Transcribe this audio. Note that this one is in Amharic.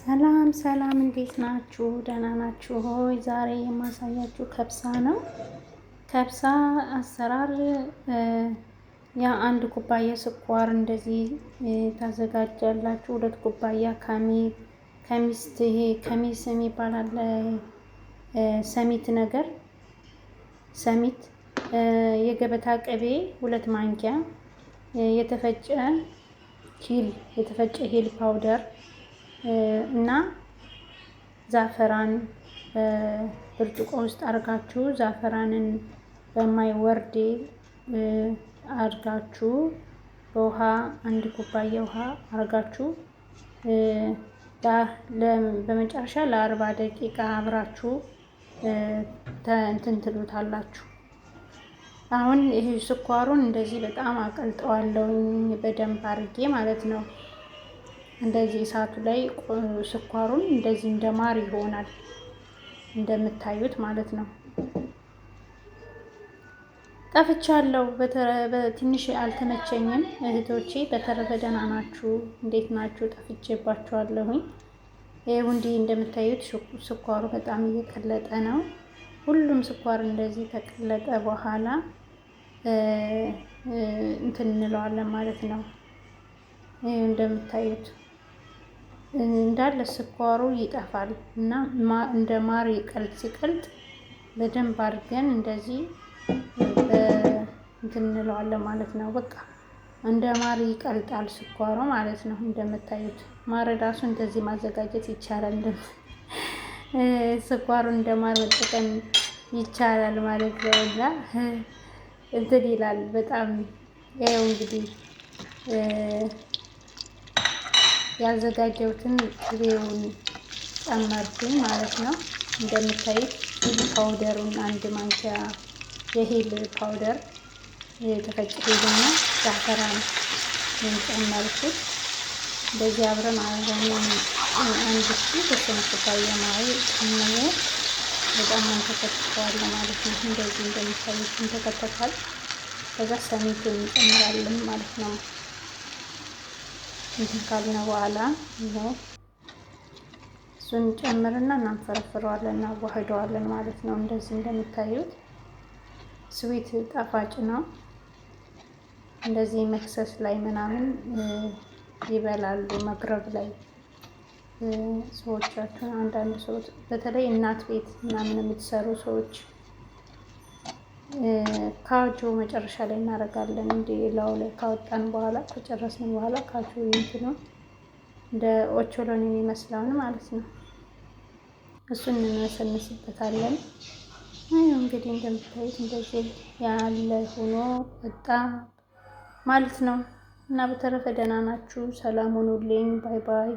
ሰላም ሰላም፣ እንዴት ናችሁ? ደህና ናችሁ ሆይ? ዛሬ የማሳያችሁ ከብሳ ነው። ከብሳ አሰራር አንድ ኩባያ ስኳር እንደዚህ ታዘጋጃላችሁ። 2 ኩባያ ከሚስት ይሄ ከሚስ የሚባል አለ፣ ሰሚት ነገር ሰሚት፣ የገበታ ቅቤ 2 ማንኪያ፣ የተፈጨ ሂል ፓውደር እና ዛፈራን በብርጭቆ ውስጥ አድርጋችሁ ዛፈራንን በማይወርድ አድርጋችሁ በውሃ 1 ኩባያ ውሃ አድርጋችሁ በመጨረሻ ለ40 ደቂቃ አብራችሁ እንትን ትሉታላችሁ። አሁን ይሄ ስኳሩን እንደዚህ በጣም አቀልጠዋለሁ በደንብ አድርጌ ማለት ነው። እንደዚህ እሳቱ ላይ ስኳሩን እንደዚህ እንደማር ይሆናል እንደምታዩት ማለት ነው። ጠፍቻለሁ፣ በትንሽ አልተመቸኝም እህቶቼ። በተረፈ ደህና ናችሁ? እንዴት ናችሁ? ጠፍቼባችኋለሁኝ። ይሄው እንዲህ እንደምታዩት ስኳሩ በጣም እየቀለጠ ነው። ሁሉም ስኳር እንደዚህ ከቀለጠ በኋላ እንትን እንለዋለን ማለት ነው። ይሄው እንደምታዩት እንዳለ ስኳሩ ይጠፋል እና እንደ ማር ሲቀልጥ በደንብ አድርገን እንደዚህ እንትን እንለዋለን ማለት ነው። በቃ እንደ ማር ይቀልጣል ስኳሩ ማለት ነው። እንደምታዩት ማር ራሱ እንደዚህ ማዘጋጀት ይቻላል። ስኳሩን እንደ ማር መጠቀም ይቻላል ማለት ነው። እና እንትን ይላል በጣም። ያው እንግዲህ ያዘጋጀሁትን ቅቤውን ጨመርኩኝ ማለት ነው። እንደምታዩት ሂል ፓውደሩን 1 ማንኪያ የሂል ፓውደር የተፈጨ ሂልና ዛፈራን ጨመርኩት። እንደዚህ አብረን አንድ ኩባያ ማይ ጨምሬ በጣም እንተከትከዋለን ማለት ነው። እንደዚህ እንደምታዩት እንተከተካል። ከዛ ሰሚቱን እንጨምራለን ማለት ነው። እንትን ካልነ በኋላ ነው እሱን ጨምርና እናንፈረፍረዋለን፣ እናዋህደዋለን ማለት ነው። እንደዚህ እንደምታዩት ስዊት ጣፋጭ ነው። እንደዚህ መክሰስ ላይ ምናምን ይበላሉ፣ መግረብ ላይ ሰዎቻችን። አንዳንድ ሰዎች በተለይ እናት ቤት ምናምን የምትሰሩ ሰዎች ካጁ መጨረሻ ላይ እናደርጋለን። እንደ ላው ላይ ካወጣን በኋላ ከጨረስን በኋላ ካጁ እንትኑ እንደ ኦቾሎኒ የሚመስለውን ማለት ነው፣ እሱን እንነሰንስበታለን። እንግዲህ እንደምታዩት እንደዚህ ያለ ሆኖ ወጣ ማለት ነው። እና በተረፈ ደህና ናችሁ? ሰላም ሁኑልኝ። ባይ ባይ።